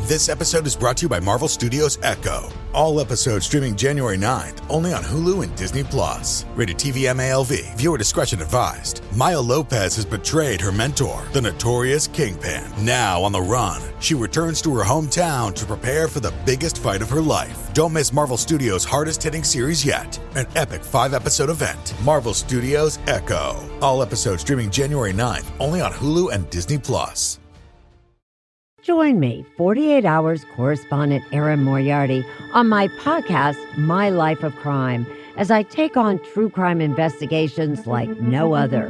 This episode is brought to you by Marvel Studios Echo. All episodes streaming January 9th, only on Hulu and Disney+. Rated TV MALV. Viewer discretion advised. Maya Lopez has betrayed her mentor, the notorious Kingpin. Now on the run, she returns to her hometown to prepare for the biggest fight of her life. Don't miss Marvel Studios' hardest-hitting series yet. An epic 5-episode event. Marvel Studios Echo. All episodes streaming January 9th, only on Hulu and Disney+. Join me, 48 Hours correspondent Erin Moriarty, on my podcast, My Life of Crime, as I take on true crime investigations like no other.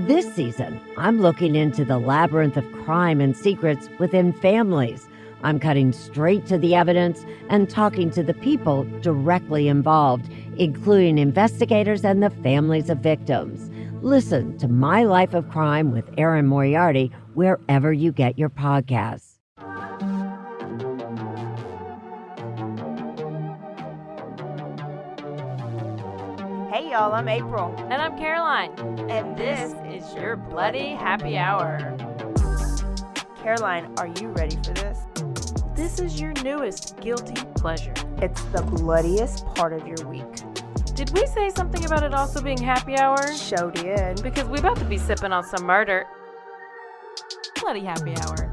This season, I'm looking into the labyrinth of crime and secrets within families. I'm cutting straight to the evidence and talking to the people directly involved, including investigators and the families of victims. Listen to My Life of Crime with Erin Moriarty wherever you get your podcasts. Hey y'all, I'm April. And I'm Caroline. And this is your Bloody Happy Hour. Caroline, are you ready for this? This is your newest guilty pleasure. It's the bloodiest part of your week. Did we say something about it also being happy hour? Show did. Because we're about to be sipping on some murder. Bloody Happy Hour.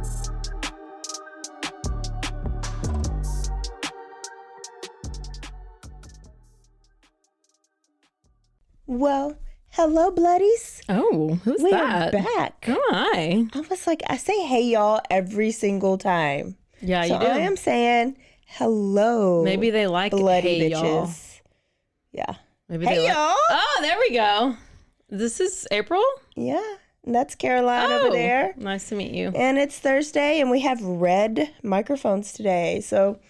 Well, hello, bloodies. Oh, who's we that? We are back. Hi. I was like, I say hey, y'all, every single time. Yeah, so you do. I am saying hello. Maybe they like bloody hey, bitches. Y'all. Yeah. Maybe hey, they y'all. Oh, there we go. This is April? Yeah. And that's Caroline over there. Nice to meet you. And it's Thursday, and we have red microphones today. So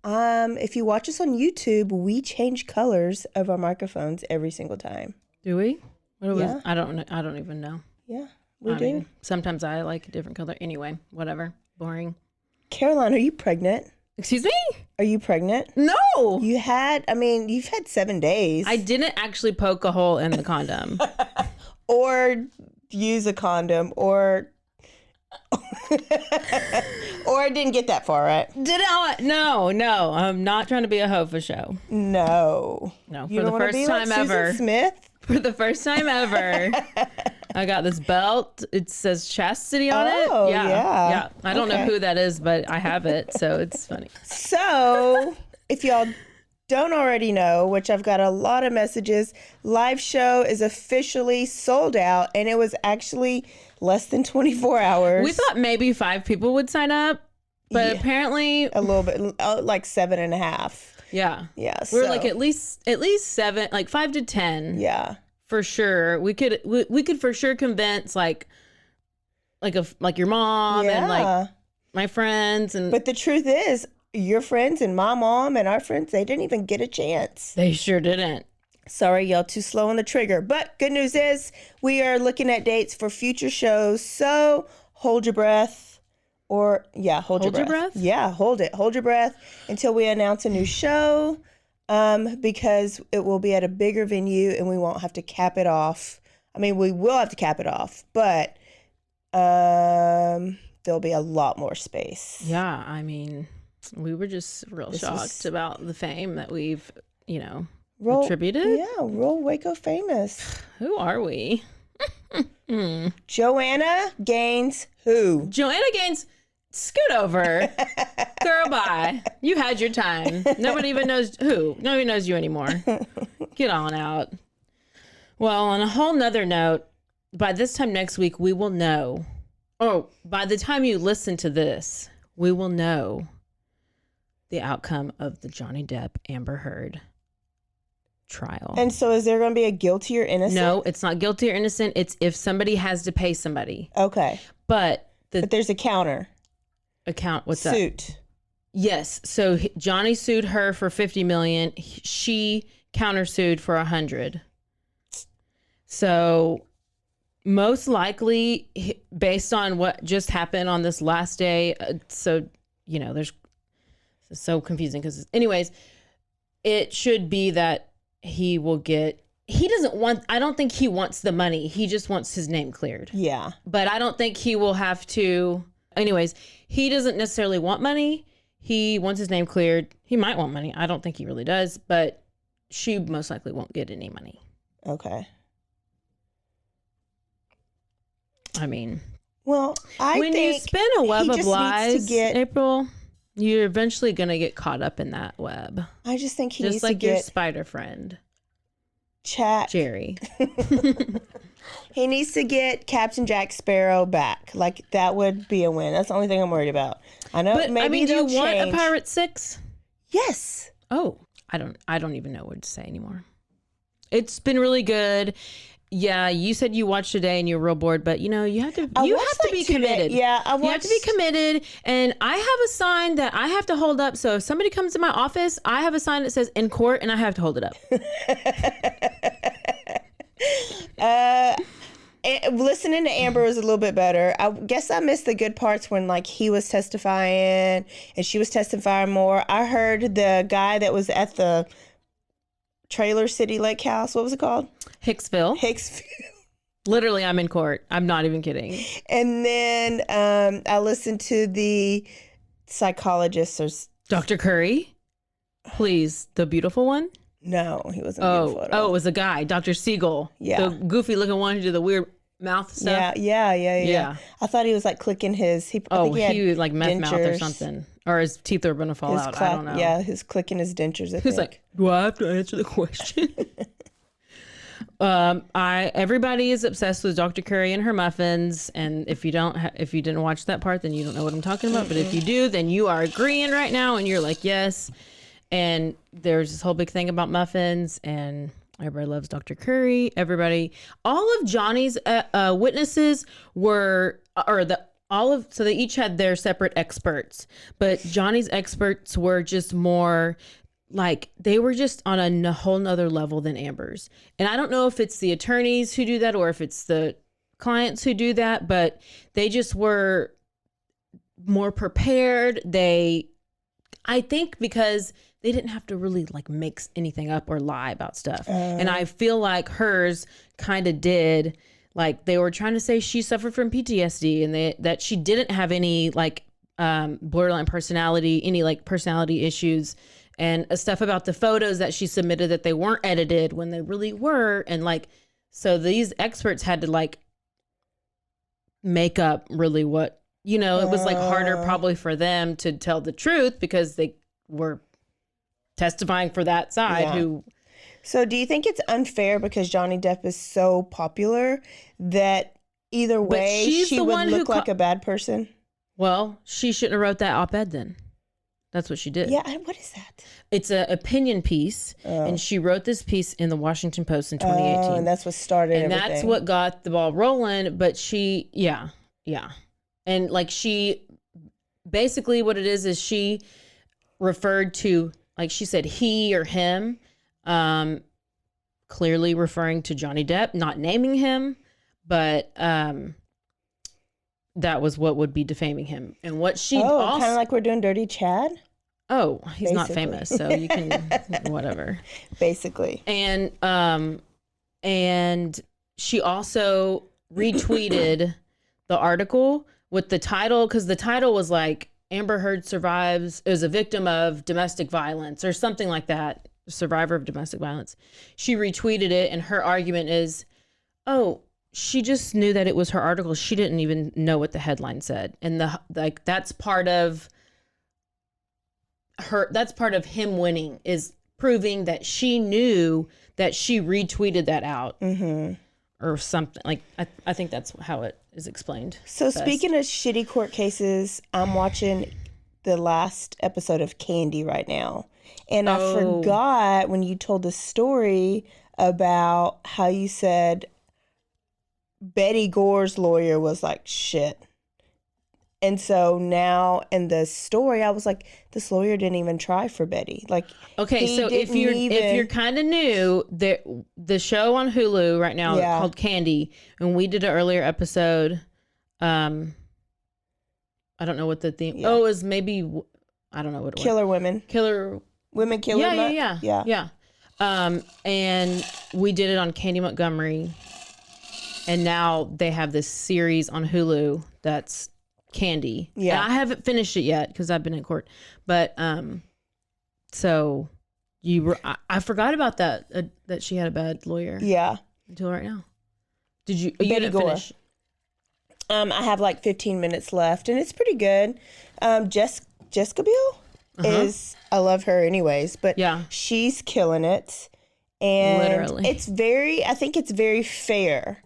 if you watch us on YouTube, we change colors of our microphones every single time. Do we? Yeah. I don't even know. Yeah, we do. Sometimes I like a different color. Anyway, whatever. Boring. Caroline, are you pregnant? Excuse me? Are you pregnant? No. You've had 7 days. I didn't actually poke a hole in the condom. Or use a condom, or or didn't get that far, right? No. I'm not trying to be a hoe for show. No. For the first time like ever. Susan Smith? For the first time ever. I got this belt. It says chastity on it. Oh, yeah. I don't know who that is, but I have it, so it's funny. So, if y'all don't already know, which I've got a lot of messages, live show is officially sold out, and it was actually less than 24 hours. We thought maybe 5 people would sign up, but apparently a little bit, like 7.5. Yeah. We're like at least 7, like 5 to 10. Yeah. For sure. We could for sure convince like your mom and like my friends But the truth is, your friends and my mom and our friends, they didn't even get a chance. They sure didn't. Sorry, y'all, too slow on the trigger. But good news is we are looking at dates for future shows. So hold your breath. Hold your breath. Yeah, hold it. Hold your breath until we announce a new show, because it will be at a bigger venue and we won't have to cap it off. I mean, we will have to cap it off, but there'll be a lot more space. Yeah, I mean, we were just real shocked about the fame that we've, attributed. Yeah, real Waco famous. Who are we? Joanna Gaines who? Joanna Gaines, scoot over. Girl, bye. You had your time. Nobody even knows who. Nobody knows you anymore. Get on out. Well, on a whole nother note, by this time next week, we will know. Oh, by the time you listen to this, we will know the outcome of the Johnny Depp Amber Heard trial. And so is there going to be a guilty or innocent? No, it's not guilty or innocent. It's if somebody has to pay somebody. Okay. But there's a counter. What's that? Suit. Yes. So Johnny sued her for $50 million. She countersued for $100. So most likely, based on what just happened on this last day, there's so confusing because anyways, it should be that he will get, I don't think he wants the money. He just wants his name cleared. Yeah. But I don't think he will have to Anyways, he doesn't necessarily want money. He wants his name cleared. He might want money. I don't think he really does, but she most likely won't get any money. Okay. I mean, well, when you spin a web of lies, get, April, you're eventually going to get caught up in that web. I just think he just needs like to your get spider friend, Jerry. He needs to get Captain Jack Sparrow back. Like, that would be a win. That's the only thing I'm worried about. I know, but maybe I mean, do you want change. a Pirate 6? Yes. Oh, I don't even know what to say anymore. It's been really good. Yeah, you said you watched today and you're real bored, but you have to be committed. Yeah, you have to be committed. And I have a sign that I have to hold up. So if somebody comes to my office, I have a sign that says in court and I have to hold it up. Listening to Amber was a little bit better. I guess I missed the good parts when like he was testifying and she was testifying more. I heard the guy that was at the Trailer City Lake House. What was it called? Hicksville. Literally, I'm in court. I'm not even kidding. And then I listened to the psychologist or Dr. Curry. Please, the beautiful one. No, he wasn't beautiful at all. Oh, it was a guy, Dr. Siegel. Yeah. The goofy looking one who did the weird mouth stuff. Yeah. I thought he was like clicking his. He was like meth mouth or something. Or his teeth are going to fall out. I don't know. Yeah, he's clicking his dentures. He's like, do I have to answer the question? Everybody is obsessed with Dr. Curry and her muffins. And if you didn't watch that part, then you don't know what I'm talking about. But if you do, then you are agreeing right now. And you're like, yes. And there's this whole big thing about muffins, and everybody loves Dr. Curry. All of Johnny's witnesses so they each had their separate experts, but Johnny's experts were just more like, they were just on a whole nother level than Amber's. And I don't know if it's the attorneys who do that or if it's the clients who do that, but they just were more prepared. I think because they didn't have to really like make anything up or lie about stuff. And I feel like hers kind of did. Like, they were trying to say she suffered from PTSD and that she didn't have any like borderline personality, any like personality issues, and stuff about the photos that she submitted that they weren't edited when they really were. And like, so these experts had to like make up really what, it was like harder probably for them to tell the truth because they were testifying for that side. So do you think it's unfair because Johnny Depp is so popular that either way she would look like a bad person? Well, she shouldn't have wrote that op-ed then. That's what she did. Yeah, what is that? It's an opinion piece, and she wrote this piece in the Washington Post in 2018. And that's what started everything. And that's what got the ball rolling, but yeah. And like basically what it is she referred to, like she said, he or him, clearly referring to Johnny Depp, not naming him, but that was what would be defaming him. And what she also... kind of like we're doing Dirty Chad? Oh, he's basically not famous, so you can... whatever. Basically. And she also retweeted the article with the title, because the title was like, Amber Heard is a victim of domestic violence or something like that. Survivor of domestic violence. She retweeted it, and her argument is, she just knew that it was her article. She didn't even know what the headline said. And that's part of him winning, is proving that she knew that she retweeted that out. Mm-hmm. Or something. Like, I think that's how it is explained. So speaking of shitty court cases, I'm watching the last episode of Candy right now. And I forgot when you told the story about how you said Betty Gore's lawyer was like shit. And so now in the story, I was like, this lawyer didn't even try for Betty. Like, okay, so if you're kind of new, the show on Hulu right now called Candy, and we did an earlier episode. I don't know what the theme. Yeah. Oh, it was maybe, I don't know what it was. Killer women. Yeah. And we did it on Candy Montgomery, and now they have this series on Hulu that's Candy. Yeah. And I haven't finished it yet because I've been in court. But so I forgot about that that she had a bad lawyer. Yeah. Until right now. You Betty didn't Gore. finish? I have like 15 minutes left, and it's pretty good. Jessica Biel is, I love her anyways, but yeah, she's killing it. And literally, I think it's very fair.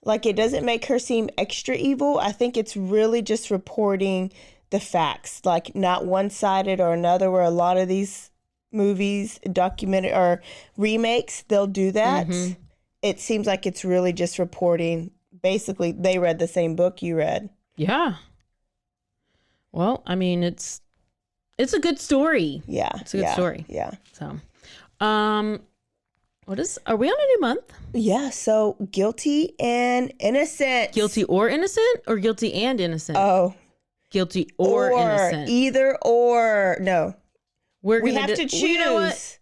Like, it doesn't make her seem extra evil. I think it's really just reporting the facts, like not one-sided or another, where a lot of these movies, documented or remakes, they'll do that. Mm-hmm. It seems like it's really just reporting. Basically, they read the same book you read. Yeah. Well, I mean, it's a good story. Yeah. It's a good story. Yeah. So, are we on a new month? Yeah. So, guilty and innocent. Guilty or innocent, or guilty and innocent? Oh. Guilty or innocent. Either or. No. We have to choose. You know what?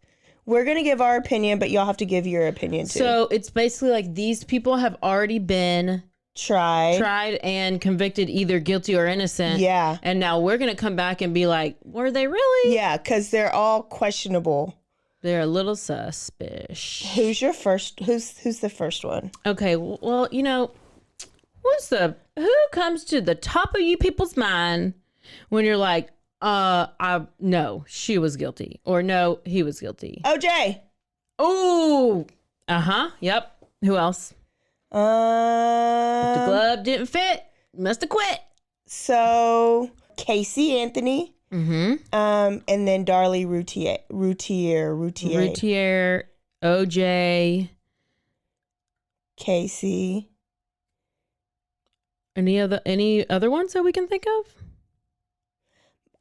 We're going to give our opinion, but y'all have to give your opinion too. So it's basically like these people have already been tried and convicted, either guilty or innocent. Yeah. And now we're going to come back and be like, were they really? Yeah, because they're all questionable. They're a little suspicious. Who's the first one? Okay, well, you know, who comes to the top of you people's mind when you're like, no, she was guilty, or no, he was guilty. OJ. Oh, yep. Who else? The glove didn't fit. Must have quit. So Casey Anthony. Mm-hmm. And then Darlie Routier. OJ. Casey. Any other ones that we can think of?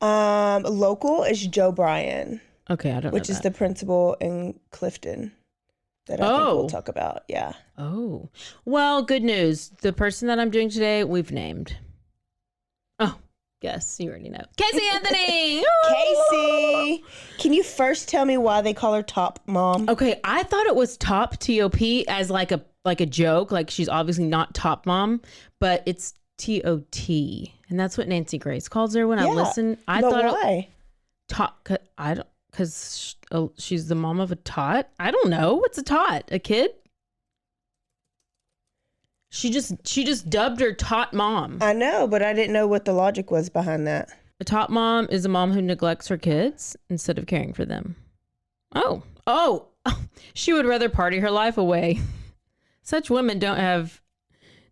Local is Joe Bryan. Okay, I don't know. Which is the principal in Clifton that I think we'll talk about. Yeah. Oh. Well, good news. The person that I'm doing today, we've named. Oh, guess you already know. Casey Anthony! Casey! Can you first tell me why they call her Top Mom? Okay, I thought it was Top, T-O-P, as like a joke. Like, she's obviously not Top Mom, but it's T-O-T. And that's what Nancy Grace calls her when I listen. But why? Because she's the mom of a tot. I don't know. What's a tot? A kid? She just dubbed her tot mom. I know, but I didn't know what the logic was behind that. A tot mom is a mom who neglects her kids instead of caring for them. Oh, she would rather party her life away. Such women don't have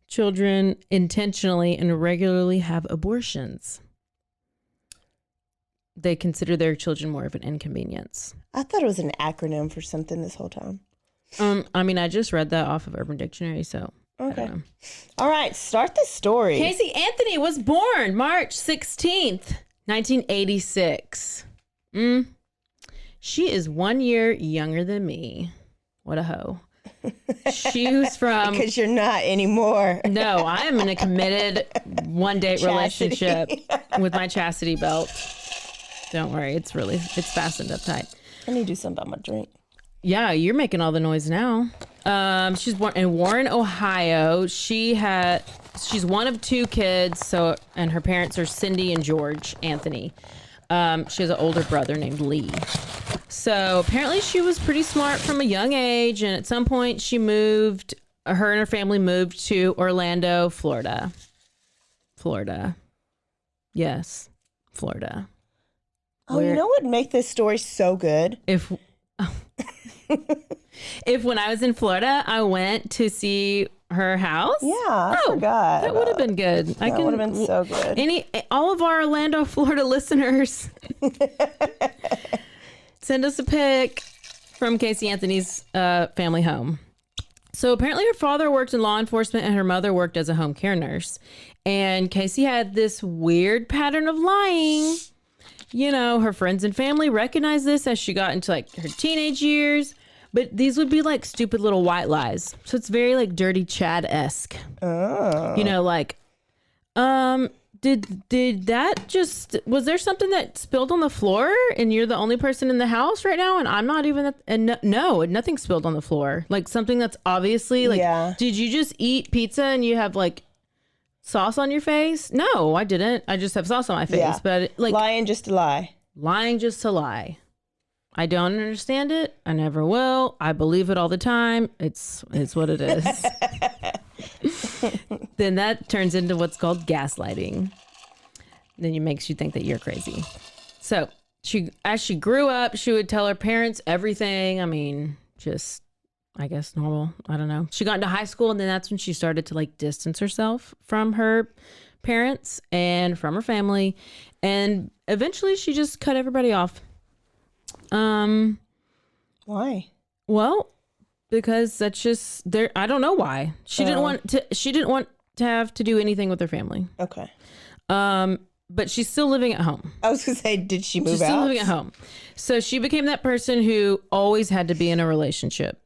children intentionally and regularly have abortions. They consider their children more of an inconvenience. I thought it was an acronym for something this whole time. I mean, I just read that off of Urban Dictionary, so okay. All right, start the story. Casey Anthony was born March 16th, 1986. She is 1 year younger than me. What a hoe. She was from... Because you're not anymore. No, I am in a committed one-date relationship with my chastity belt. Don't worry, it's fastened up tight. I need to do something about my drink. Yeah, you're making all the noise now. She's born in Warren, Ohio. She's one of two kids, and her parents are Cindy and George Anthony. She has an older brother named Lee. So apparently she was pretty smart from a young age, and at some point her and her family moved to Orlando, Florida. Yes, Florida. Oh, you know what would make this story so good? If when I was in Florida, I went to see her house. Yeah, I forgot. That would have been good. That would have been so good. All of our Orlando, Florida listeners, send us a pic from Casey Anthony's family home. So apparently her father worked in law enforcement and her mother worked as a home care nurse. And Casey had this weird pattern of lying. You know, her friends and family recognized this as she got into like her teenage years. But these would be like stupid little white lies. So it's very like Dirty Chad-esque. Oh. You know, like, did that just, was there something that spilled on the floor and you're the only person in the house right now and I'm not even, no, nothing spilled on the floor. Like something that's obviously like, Did you just eat pizza and you have like sauce on your face? No, I didn't. I just have sauce on my face. Yeah. But like lying just to lie. Lying just to lie. I don't understand it. I never will. I believe it all the time. It's what it is. Then that turns into what's called gaslighting. Then it makes you think that you're crazy. So as she grew up, she would tell her parents everything. I mean, just, I guess, normal. I don't know. She got into high school, and then that's when she started to like distance herself from her parents and from her family. And eventually she just cut everybody off. Why? Well, because that's just there. I don't know why. She didn't want to have to do anything with her family. Okay. But she's still living at home. I was gonna say, did she move out? She's still living at home. So she became that person who always had to be in a relationship.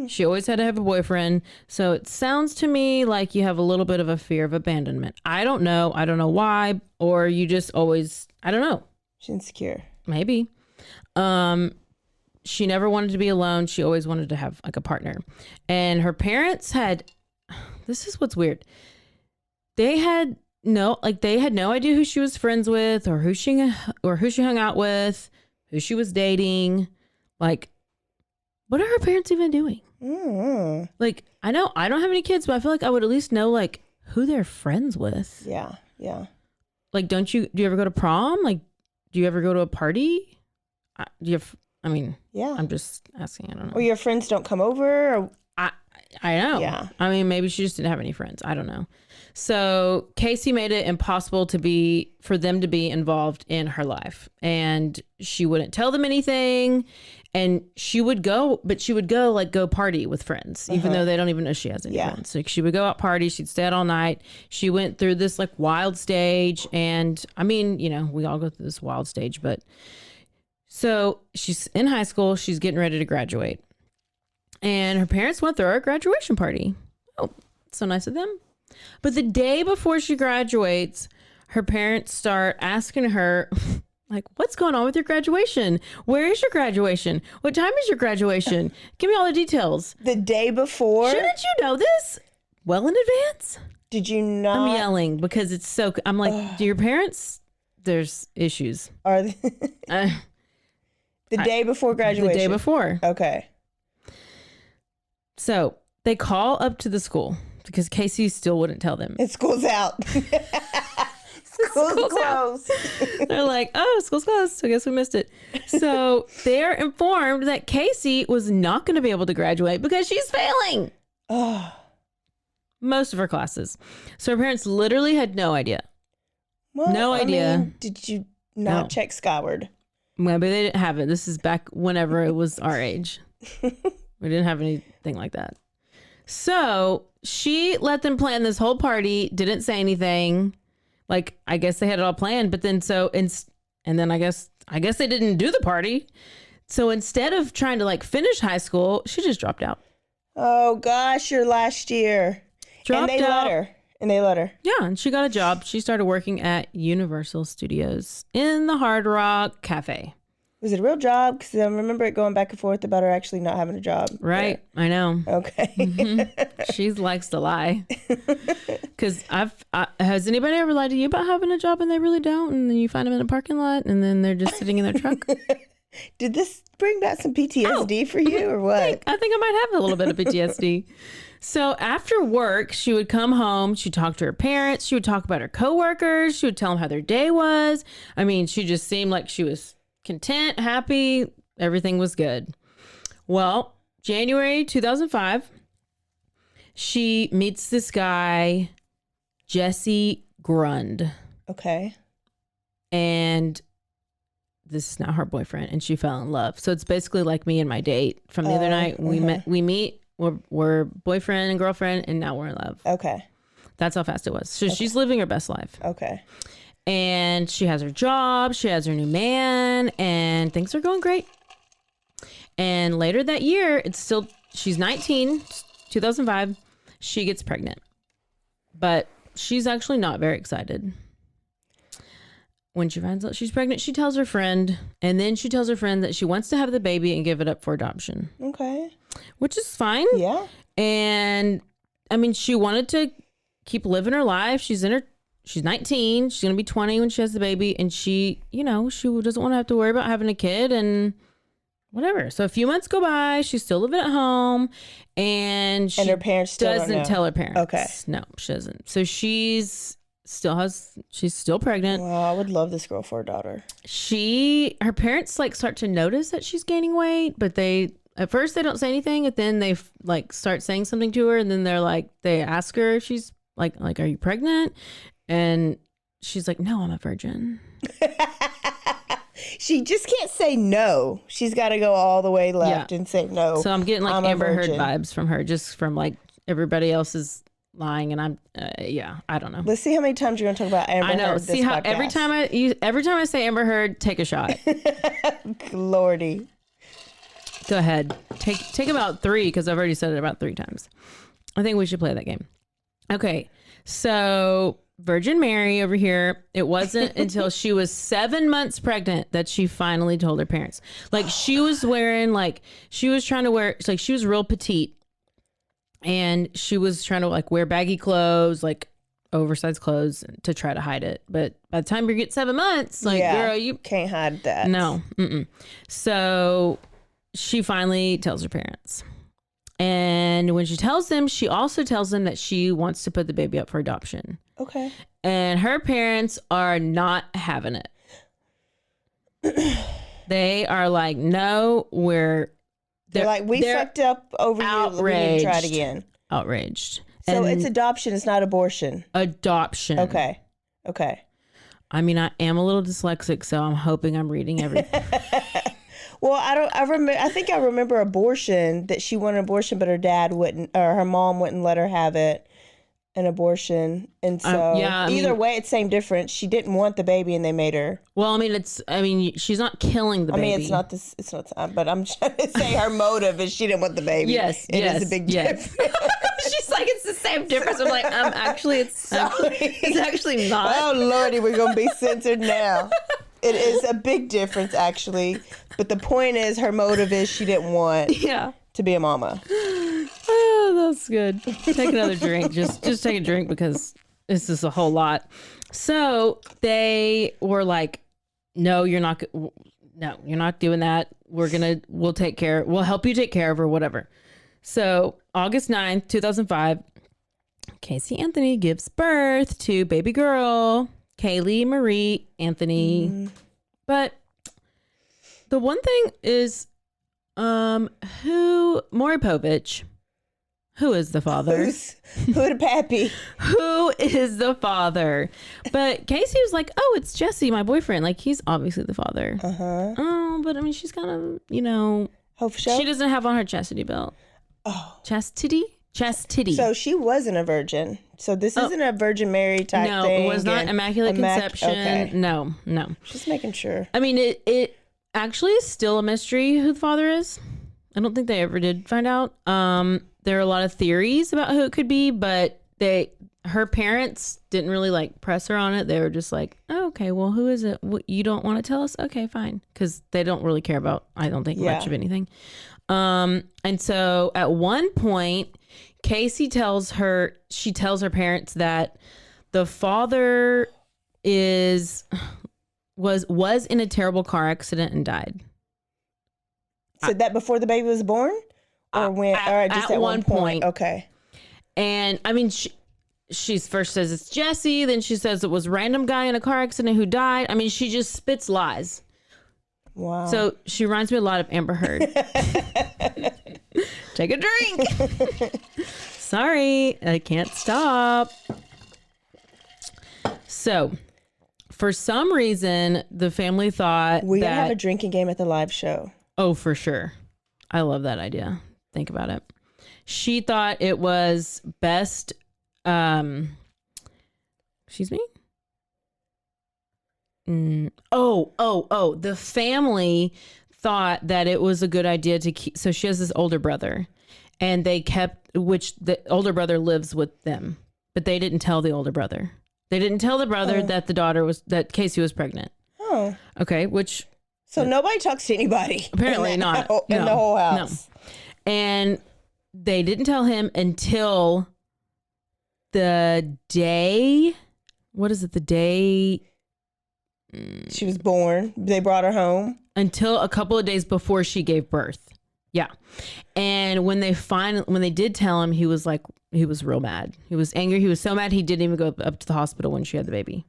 She always had to have a boyfriend. So it sounds to me like you have a little bit of a fear of abandonment. I don't know. I don't know why. Or you just always, I don't know. She's insecure. Maybe. She never wanted to be alone. She always wanted to have like a partner. And her parents this is what's weird. They had no idea who she was friends with or who she hung out with, who she was dating. Like, what are her parents even doing? Mm. Like, I know I don't have any kids, but I feel like I would at least know like who they're friends with. Yeah. Yeah. Like, do you ever go to prom? Like, do you ever go to a party? Yeah. I'm just asking. I don't know. Or your friends don't come over? Or... I know. Yeah. I mean, maybe she just didn't have any friends. I don't know. So Casey made it impossible for them to be involved in her life. And she wouldn't tell them anything. And she would go party with friends, even though they don't even know she has any friends. So she would go out party. She'd stay out all night. She went through this like wild stage. And I mean, we all go through this wild stage, but so she's in high school. She's getting ready to graduate. And her parents went through her graduation party. Oh, so nice of them. But the day before she graduates, her parents start asking her, like, what's going on with your graduation? Where is your graduation? What time is your graduation? Give me all the details. The day before? Shouldn't you know this well in advance? Did you not? I'm yelling because it's so... I'm like, do your parents... There's issues. Are they... The day before graduation? The day before. Okay. So they call up to the school because Casey still wouldn't tell them. And school's out. School's closed. They're like, oh, school's closed. So I guess we missed it. So they're informed that Casey was not going to be able to graduate because she's failing. Most of her classes. So her parents literally had no idea. Well, no idea. Did you not check Skyward? Maybe they didn't have it. This is back whenever it was our age. We didn't have anything like that. So she let them plan this whole party, didn't say anything. Like, I guess they had it all planned, but then and then I guess they didn't do the party. So instead of trying to like finish high school, she just dropped out. Oh gosh, your last year. Dropped and they out. let her. Yeah, and she got a job. She started working at Universal Studios in the Hard Rock Cafe. Was it a real job? Because I remember it going back and forth about her actually not having a job. Right. Yeah. I know. Okay. Mm-hmm. She likes to lie. Because has anybody ever lied to you about having a job and they really don't? And then you find them in a parking lot and then they're just sitting in their truck? Did this bring back some PTSD for you or what? I think I might have a little bit of PTSD. So after work, she would come home. She'd talk to her parents. She would talk about her coworkers. She would tell them how their day was. I mean, she just seemed like she was content, happy. Everything was good. Well, January 2005, she meets this guy, Jesse Grund. Okay. And this is not her boyfriend, and she fell in love. So it's basically like me and my date from the other night. We meet, we're boyfriend and girlfriend, and now we're in love. Okay. That's how fast it was. So she's living her best life. Okay. And she has her job, she has her new man, and things are going great. And later that year, she's 19, 2005, she gets pregnant. But she's actually not very excited. When she finds out she's pregnant, she tells her friend, and then she tells her friend that she wants to have the baby and give it up for adoption. Okay. Which is fine. Yeah. And I mean, she wanted to keep living her life. She's 19. She's going to be 20 when she has the baby. And she doesn't want to have to worry about having a kid and whatever. So a few months go by. She's still living at home. And her parents still doesn't tell her parents. Okay. No, she doesn't. So she's still pregnant. Wow, I would love this girl for a daughter. Her parents like start to notice that she's gaining weight, but at first they don't say anything, and then they like start saying something to her, and then they ask her if she's like, are you pregnant? And she's like, no, I'm a virgin. She just can't say no. She's got to go all the way left and say no. So I'm getting like Amber Heard vibes from her, just from like everybody else is lying, and I'm I don't know. Let's see how many times you're going to talk about Amber Heard. I know. See how every time I say Amber Heard, take a shot. Lordy. Go ahead. Take about 3, because I've already said it about 3 times. I think we should play that game. Okay. So Virgin Mary over here, it wasn't until she was 7 months pregnant that she finally told her parents. Like she was trying to wear, like she was real petite, and she was trying to like wear baggy clothes, like oversized clothes, to try to hide it. But by the time you get 7 months, like girl, you can't hide that. No. So she finally tells her parents. And when she tells them, she also tells them that she wants to put the baby up for adoption. Okay. And her parents are not having it. They are like, no, they're like, we fucked up over outraged, you. We need to try it again. Outraged. So it's adoption. It's not abortion. Adoption. Okay. I mean, I am a little dyslexic, so I'm hoping I'm reading everything. Well, I think I remember abortion, that she wanted abortion, but her dad wouldn't, or her mom wouldn't let her have it, an abortion. And so either way, it's same difference. She didn't want the baby and they made her. Well, I mean, she's not killing the baby. I mean, it's not, but I'm trying to say her motive is she didn't want the baby. Yes. It is a big difference. She's like, it's the same difference. I'm like, actually, it's actually not. Oh, Lordy, we're going to be censored now. It is a big difference, actually. But the point is, her motive is she didn't want to be a mama. Oh, that's good. Take another drink. Just take a drink, because this is a whole lot. So they were like, no, you're not doing that. We'll help you take care of her, whatever. So August 9th, 2005, Casey Anthony gives birth to baby girl Caylee Marie Anthony. But the one thing is, Maury Povich, who is the father? Who the pappy? Who is the father? But Casey was like, oh, it's Jesse, my boyfriend. Like, he's obviously the father. Oh, but I mean, she's kind of, she doesn't have on her chastity belt. Oh. Chastity. So she wasn't a virgin. So this isn't a Virgin Mary type thing. No, it was not Immaculate Conception. Okay. No. Just making sure. I mean, it actually is still a mystery who the father is. I don't think they ever did find out. There are a lot of theories about who it could be, but her parents didn't really like press her on it. They were just like, oh, okay, well, who is it? You don't want to tell us? Okay, fine. Because they don't really care about, I don't think, much of anything. And so at one point, Casey tells her parents that the father was in a terrible car accident and died. So that before the baby was born? Or when? Or just at one point? Okay. And I mean, she first says it's Jesse, then she says it was a random guy in a car accident who died. I mean, she just spits lies. Wow. So she reminds me a lot of Amber Heard. Take a drink. Sorry, I can't stop. So, for some reason, the family thought we gotta have a drinking game at the live show. Oh, for sure. I love that idea. Think about it. She thought it was best. Excuse me. The family thought that it was a good idea to keep. So she has this older brother, and which the older brother lives with them, but they didn't tell the older brother. They didn't tell the brother that that Casey was pregnant. Oh. Okay. So nobody talks to anybody. Apparently not. In the whole house. No. And they didn't tell him until the day, what is it? The day she was born. They brought her home. Until a couple of days before she gave birth. Yeah. And when they did tell him, he was real mad. He was angry. He was so mad he didn't even go up to the hospital when she had the baby.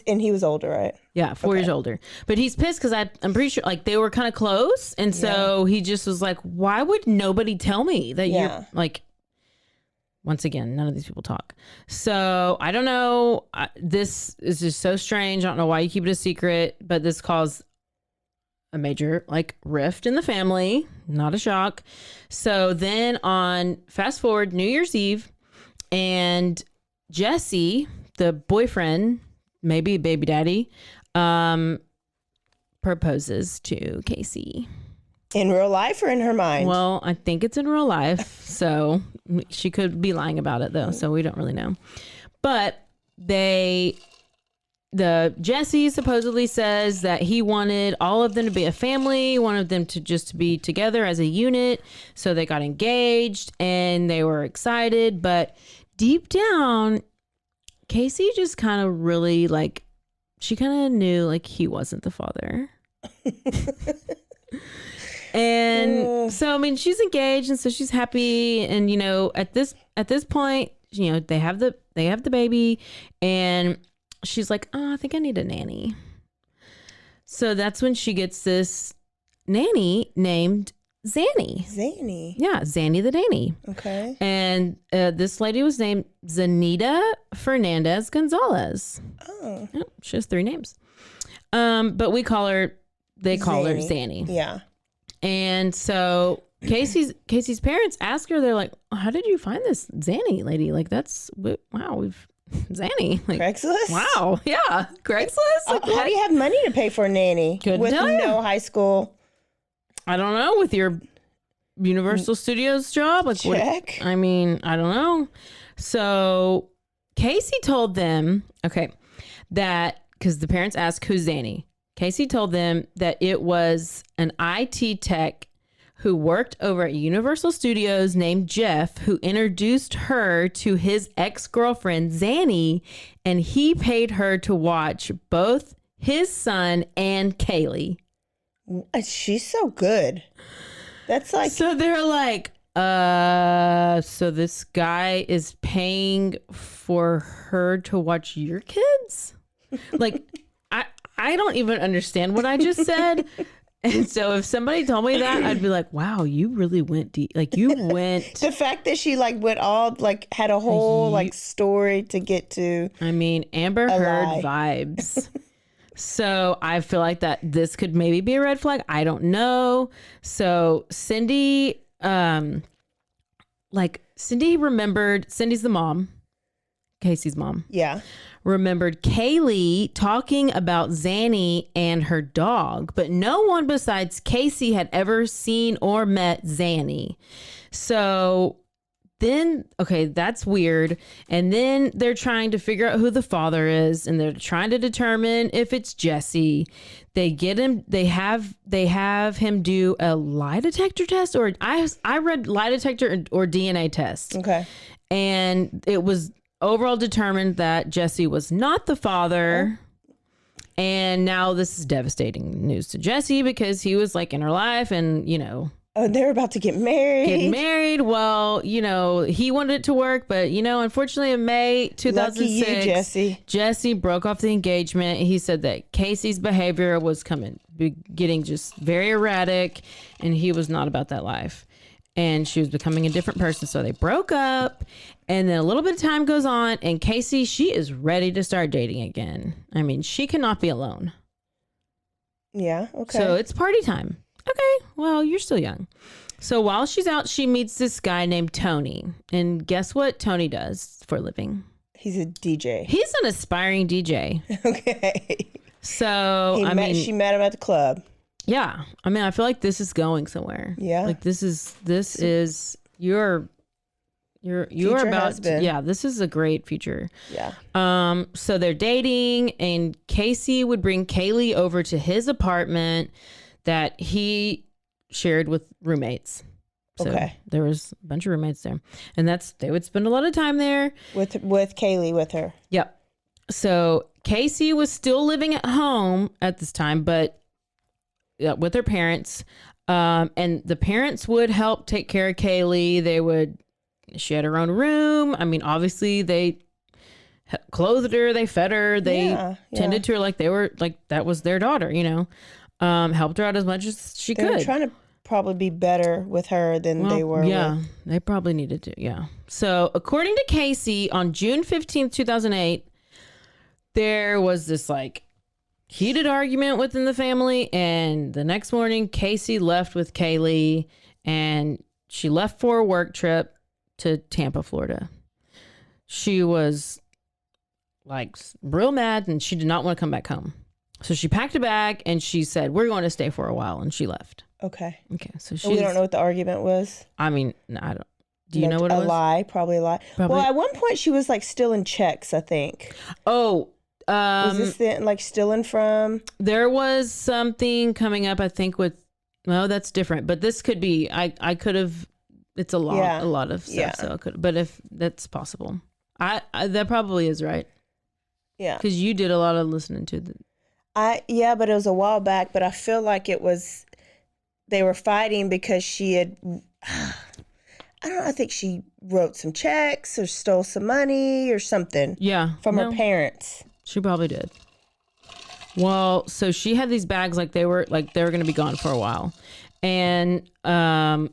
And he was older, right? Yeah, 4 years older. But he's pissed because I'm pretty sure like they were kind of close. And so he just was like, why would nobody tell me that you're like, once again, none of these people talk. So I don't know. This is just so strange. I don't know why you keep it a secret, but this caused a major like rift in the family. Not a shock. So then fast forward New Year's Eve, and Jesse, the boyfriend, maybe baby daddy, proposes to Casey. In real life or in her mind? Well, I think it's in real life. So she could be lying about it though. So we don't really know. But Jesse supposedly says that he wanted all of them to be a family, wanted them to just be together as a unit. So they got engaged and they were excited. But deep down, Casey just kind of really like, she kind of knew like he wasn't the father. And so, I mean, she's engaged and so she's happy. And, you know, at this point, you know, they have the baby and she's like, oh, I think I need a nanny. So that's when she gets this nanny named Zanny. Zanny. Yeah, Zanny the nanny. Okay. And this lady was named Zanita Fernandez Gonzalez. Oh. Yep, she has 3 names. But they call her Zanny. Yeah. And so Casey's parents ask her, they're like, how did you find this Zanny lady? Like, wow, Zanny. Like, Craigslist? Wow. Yeah. Craigslist? Like, how do you have money to pay for a nanny with no high school? I don't know. With your Universal Studios job? Like, check. I don't know. So Casey told them, that because the parents asked who's Zanny. Casey told them that it was an IT tech who worked over at Universal Studios named Jeff, who introduced her to his ex-girlfriend, Zanny, and he paid her to watch both his son and Caylee. She's so good. That's like... So they're like, so this guy is paying for her to watch your kids? Like, I don't even understand what I just said. And so if somebody told me that, I'd be like, wow, you really went deep. Like, you went. The fact that she like went all like had a whole like story to get to. I mean, Amber Heard vibes. So I feel like that this could maybe be a red flag. I don't know. So Cindy remembered, Cindy's the mom, Casey's mom. Yeah. Remembered Caylee talking about Zanny and her dog, but no one besides Casey had ever seen or met Zanny. So then, that's weird. And then they're trying to figure out who the father is, and they're trying to determine if it's Jesse. They get him. They have him do a lie detector test, or I read lie detector or DNA test. Okay. And it was overall determined that Jesse was not the father. And now this is devastating news to Jesse because he was like in her life and, you know. Oh, they're about to get married. Well, you know, he wanted it to work, but, you know, unfortunately in May 2006, lucky you, Jesse broke off the engagement. He said that Casey's behavior was getting just very erratic, and he was not about that life. And she was becoming a different person. So they broke up, and then a little bit of time goes on, and Casey, she is ready to start dating again. I mean, she cannot be alone. Yeah. Okay. So it's party time. Okay, well, you're still young. So while she's out, she meets this guy named Tony. And guess what Tony does for a living? He's a DJ. He's an aspiring DJ. Okay. So, she met him at the club. Yeah. I mean, I feel like this is going somewhere. Yeah. Like this is you're about husband. Yeah, this is a great future. Yeah. So they're dating, and Casey would bring Caylee over to his apartment that he shared with roommates. So Okay. there was a bunch of roommates there. And they would spend a lot of time there. With Caylee with her. Yep. So Casey was still living at home at this time, but with her parents. And the parents would help take care of Caylee. She had her own room. I mean, obviously they clothed her, they fed her, they tended to her like they were like that was their daughter, helped her out as much as she could. They were trying to probably be better with her than they were. Yeah, they probably needed to. Yeah. So according to Casey, on June 15th, 2008, there was this like heated argument within the family, and the next morning, Casey left with Caylee, and she left for a work trip to Tampa, Florida. She was like real mad, and she did not want to come back home. So she packed a bag, and she said, "We're going to stay for a while," and she left. Okay. So we don't know what the argument was. I mean, I don't. Do you know what it was? A lie, probably a lie. Probably. Well, at one point she was like stealing checks, I think. Oh, was this like stealing from? There was something coming up, I think, that's different. But this could be. I could have. It's a lot of stuff. Yeah. So I could. But if that's possible, that probably is right. Yeah. Because you did a lot of listening to the. But it was a while back. But I feel like it was. They were fighting because she had, I don't know, I think she wrote some checks or stole some money or something. Yeah. From her parents. She probably did. Well, so she had these bags like they were going to be gone for a while. And one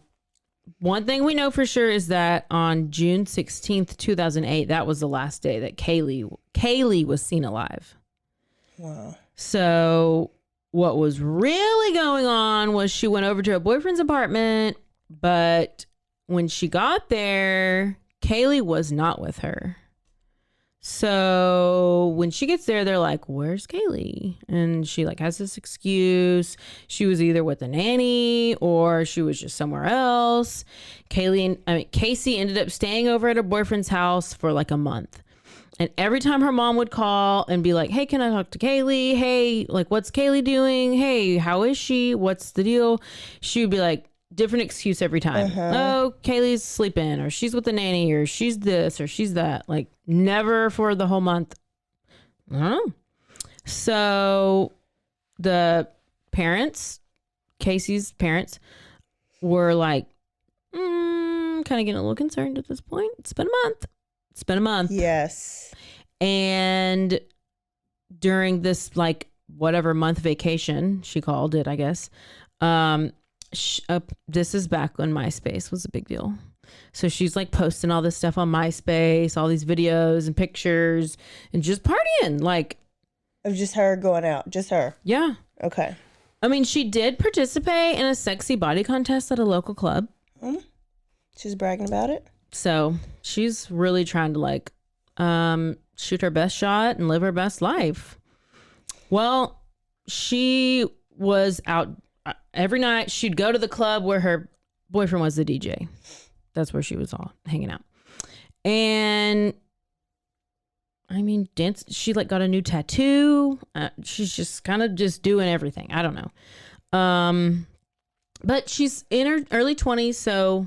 thing we know for sure is that on June 16th, 2008, that was the last day that Caylee was seen alive. Wow. So what was really going on was she went over to her boyfriend's apartment, but when she got there, Caylee was not with her. So when she gets there, they're like, "Where's Caylee?" And she like has this excuse. She was either with a nanny or she was just somewhere else. Casey ended up staying over at her boyfriend's house for like a month. And every time her mom would call and be like, "Hey, can I talk to Caylee? Hey, like, what's Caylee doing? Hey, how is she? What's the deal?" She would be like, different excuse every time. Oh, Kaylee's sleeping, or she's with the nanny, or she's this, or she's that. Like, never for the whole month. I don't know. So the parents, Casey's parents, were like, kind of getting a little concerned at this point. It's been a month. Yes. And during this like whatever month vacation, she called it, I guess. This is back when MySpace was a big deal. So she's like posting all this stuff on MySpace, all these videos and pictures, and just partying, like of just her going out, just her. Yeah. Okay. I mean, she did participate in a sexy body contest at a local club. She's bragging about it. So she's really trying to like shoot her best shot and live her best life. Well, she was out every night. She'd go to the club where her boyfriend was the DJ. That's where she was all hanging out. And I mean, dance. She like got a new tattoo. She's just kind of just doing everything. I don't know. But she's in her early 20s, so.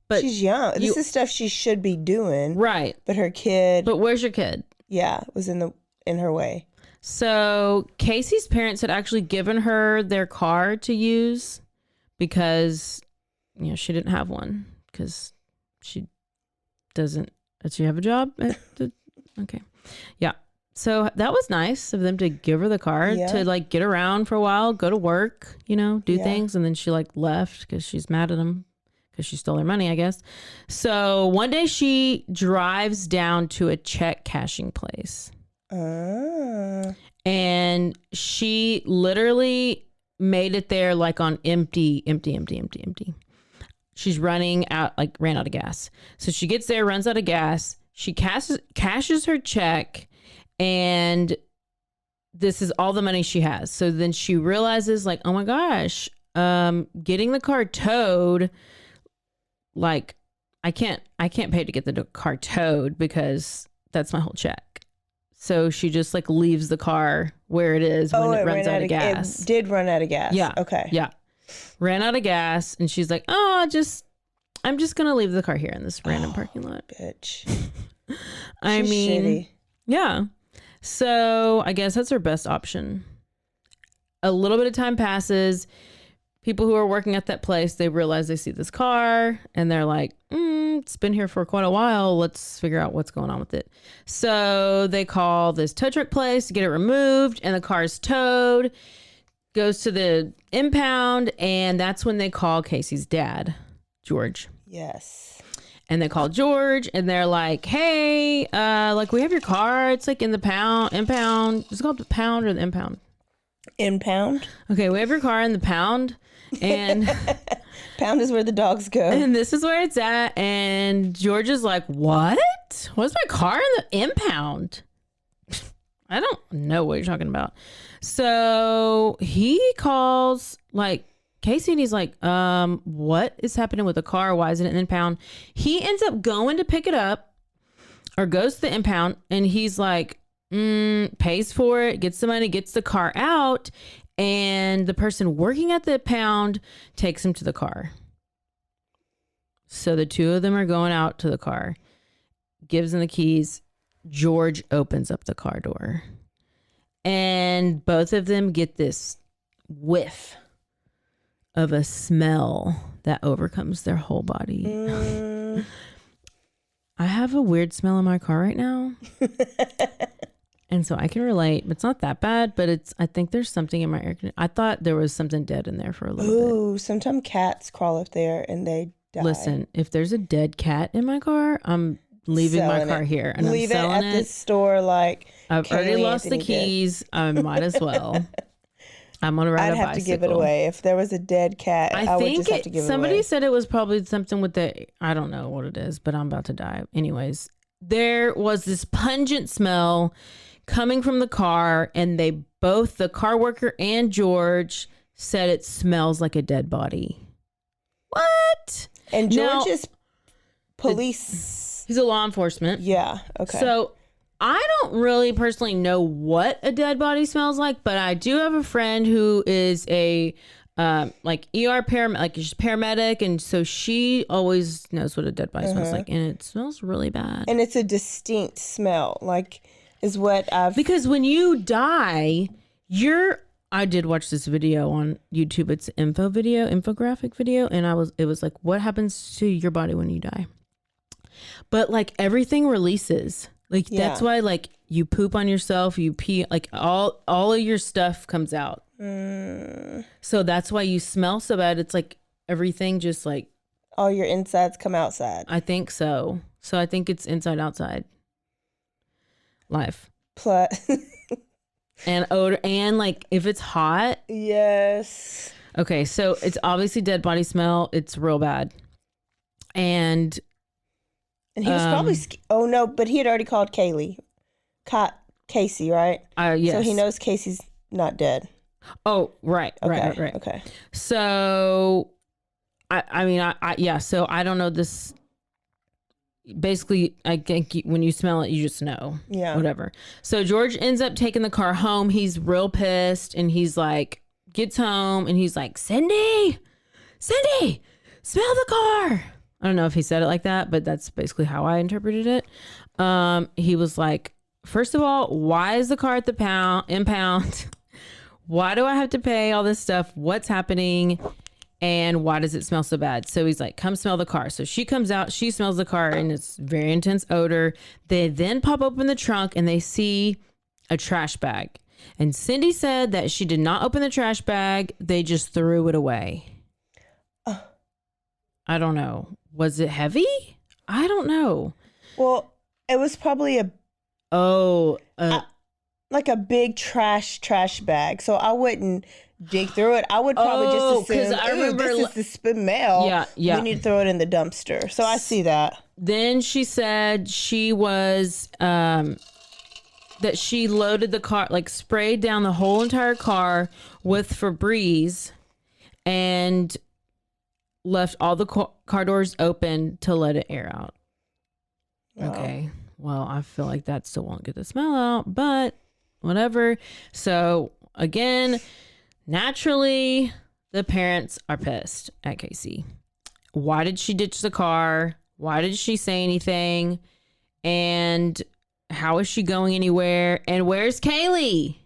But she's young. This is stuff she should be doing. Right. But her kid. But where's your kid? Yeah, was in her way. So Casey's parents had actually given her their car to use because, she didn't have one because she doesn't. Does she have a job? Okay. Yeah. So that was nice of them to give her the car to like get around for a while, go to work, do things. And then she like left because she's mad at them. Because she stole her money, I guess. So one day she drives down to a check cashing place. And she literally made it there like on empty. She's ran out of gas. So she gets there, runs out of gas. She cashes her check, and this is all the money she has. So then she realizes like, oh my gosh, getting the car towed, like I can't pay to get the car towed because that's my whole check. So she just like leaves the car where it is when it runs out of gas. It did run out of gas. Yeah. Okay. Yeah. ran out of gas, and she's like, I'm just gonna leave the car here in this random parking lot. Bitch. I She's mean, shitty. yeah. So I guess that's her best option. A little bit of time passes. People who are working at that place, they realize they see this car and they're like, it's been here for quite a while. Let's figure out what's going on with it. So they call this tow truck place to get it removed, and the car is towed, goes to the impound, and that's when they call Casey's dad, George. Yes. And they call George, and they're like, hey, like, we have your car. It's like in the impound. Is it called the pound or the impound? Impound. Okay, we have your car in the pound, and Pound is where the dogs go. and this is where it's at. And George is like, what? What's my car in the impound? I don't know what you're talking about. So he calls like Casey, and he's like, what is happening with the car? Why is it in the impound? He ends up going to pick it up, or goes to the impound, and he's like, pays for it, gets the money, gets the car out, and the person working at the pound takes him to the car. So the two of them are going out to the car, gives them the keys. George opens up the car door, and both of them get this whiff of a smell that overcomes their whole body. I have a weird smell in my car right now. And so I can relate. It's not that bad, but I think there's something in my air conditioner. I thought there was something dead in there for a little bit. Ooh, sometimes cats crawl up there and they die. Listen, if there's a dead cat in my car, I'm leaving my car here, and Leave I'm selling it at the store like I've already Caylee lost the Anthony did. keys. I might as well. I'm gonna ride I'd a have bicycle. to give it away. If there was a dead cat, I would just have to give it away. Somebody said it was probably something with I don't know what it is, but I'm about to die. Anyways, there was this pungent smell coming from the car, and they both, the car worker and George, said it smells like a dead body. What? And George Now, is police. He's a law enforcement. Yeah. Okay. So I don't really personally know what a dead body smells like, but I do have a friend who is a like ER paramedic, like she's paramedic, and so she always knows what a dead body smells like, and it smells really bad. And it's a distinct smell, like is what I've Because when you die, I did watch this video on YouTube. It's infographic video, and it was like, what happens to your body when you die? But like everything releases. Like that's why like you poop on yourself, you pee, like all of your stuff comes out. So that's why you smell so bad. It's like everything just like all your insides come outside. I think so. So I think it's inside outside life. Plus, And odor, and like if it's hot. yes. Okay, so it's obviously dead body smell. It's real bad. And he was probably oh no, but he had already called Caylee, Casey, right? yes. So he knows Casey's not dead. Oh, right. Okay. So I mean, yeah, so I don't know this. Basically, I think when you smell it, you just know. Yeah. Whatever. So George ends up taking the car home. He's real pissed, and he's like, gets home, and he's like, Cindy, smell the car. I don't know if he said it like that, but that's basically how I interpreted it. He was like, first of all, why is the car at the impound? Why do I have to pay all this stuff? What's happening? And why does it smell so bad? So he's like, come smell the car. So she comes out, she smells the car, and it's very intense odor. They then pop open the trunk, and they see a trash bag. And Cindy said that she did not open the trash bag. They just threw it away. I don't know. Was it heavy? I don't know. Well, it was probably like a big trash bag. So I wouldn't dig through it. I would probably just assume, I remember this is the smell. Yeah. We need to throw it in the dumpster. So I see that. Then she said she was, that she loaded the car, like sprayed down the whole entire car with Febreze and left all the car doors open to let it air out. Wow. Okay. Well, I feel like that still won't get the smell out, but whatever. So again, naturally, the parents are pissed at Casey. Why did she ditch the car? Why did she say anything? And how is she going anywhere? And where's Caylee?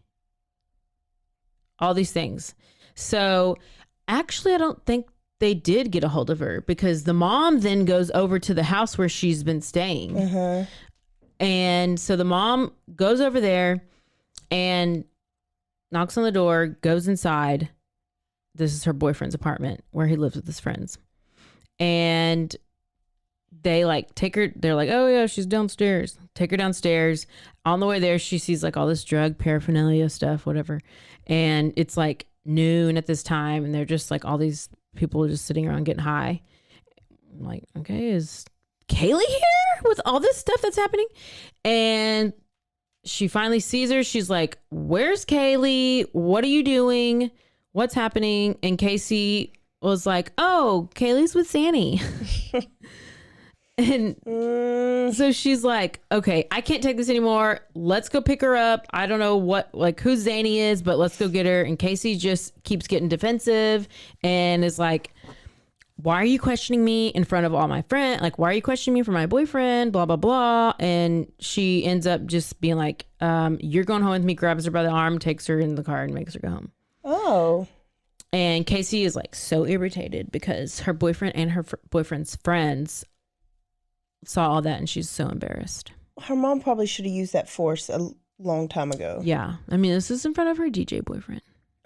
All these things. So actually, I don't think they did get a hold of her, because the mom then goes over to the house where she's been staying. Uh-huh. And so the mom goes over there and knocks on the door, goes inside. This is her boyfriend's apartment where he lives with his friends. And they like take her. They're like, oh yeah, she's downstairs. Take her downstairs. On the way there, she sees like all this drug paraphernalia stuff, whatever. And it's like noon at this time. And they're just like all these people just sitting around getting high. I'm like, okay, is Caylee here with all this stuff that's happening? And she finally sees her. She's like, where's Caylee? What are you doing? What's happening? And Casey was like, oh, Kaylee's with Zanny. And so she's like, okay, I can't take this anymore. Let's go pick her up. I don't know who Zanny is, but let's go get her. And Casey just keeps getting defensive and is like, why are you questioning me in front of all my friends? Like, why are you questioning me for my boyfriend? Blah, blah, blah. And she ends up just being like, you're going home with me, grabs her by the arm, takes her in the car and makes her go home. Oh. And Casey is like so irritated because her boyfriend and her boyfriend's friends saw all that, and she's so embarrassed. Her mom probably should have used that force a long time ago. Yeah. I mean, this is in front of her DJ boyfriend.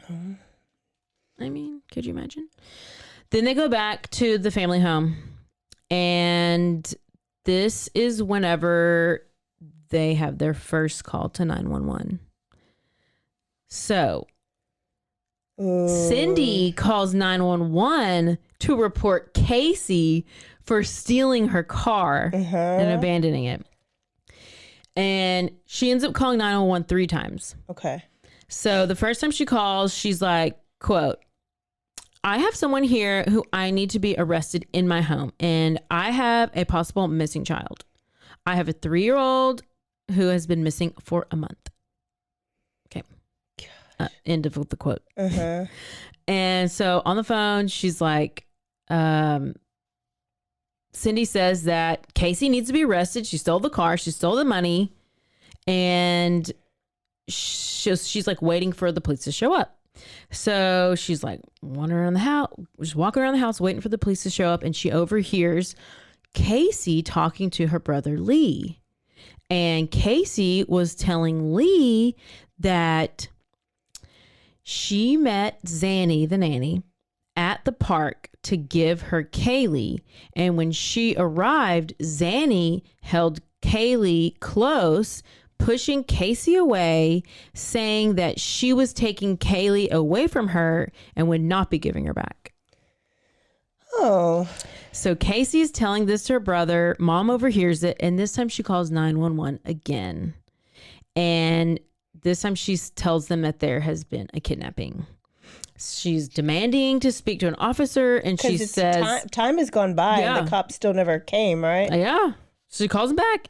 I mean, could you imagine? Then they go back to the family home, and this is whenever they have their first call to 911. So Cindy calls 911 to report Casey for stealing her car and abandoning it. And she ends up calling 911 3 times. Okay. So the first time she calls, she's like, quote, I have someone here who I need to be arrested in my home, and I have a possible missing child. I have a 3-year-old who has been missing for a month. Okay. End of the quote. And so on the phone, she's like, Cindy says that Casey needs to be arrested. She stole the car. She stole the money. And she's like waiting for the police to show up. So she's like wandering around the house, just walking around the house, waiting for the police to show up. And she overhears Casey talking to her brother Lee. And Casey was telling Lee that she met Zanny, the nanny, at the park to give her Caylee. And when she arrived, Zanny held Caylee close, pushing Casey away, saying that she was taking Caylee away from her and would not be giving her back. Oh. So Casey's telling this to her brother. Mom overhears it, and this time she calls 911 again. And this time she tells them that there has been a kidnapping. She's demanding to speak to an officer, and she says... Time has gone by, and the cops still never came, right? Yeah. She calls him back.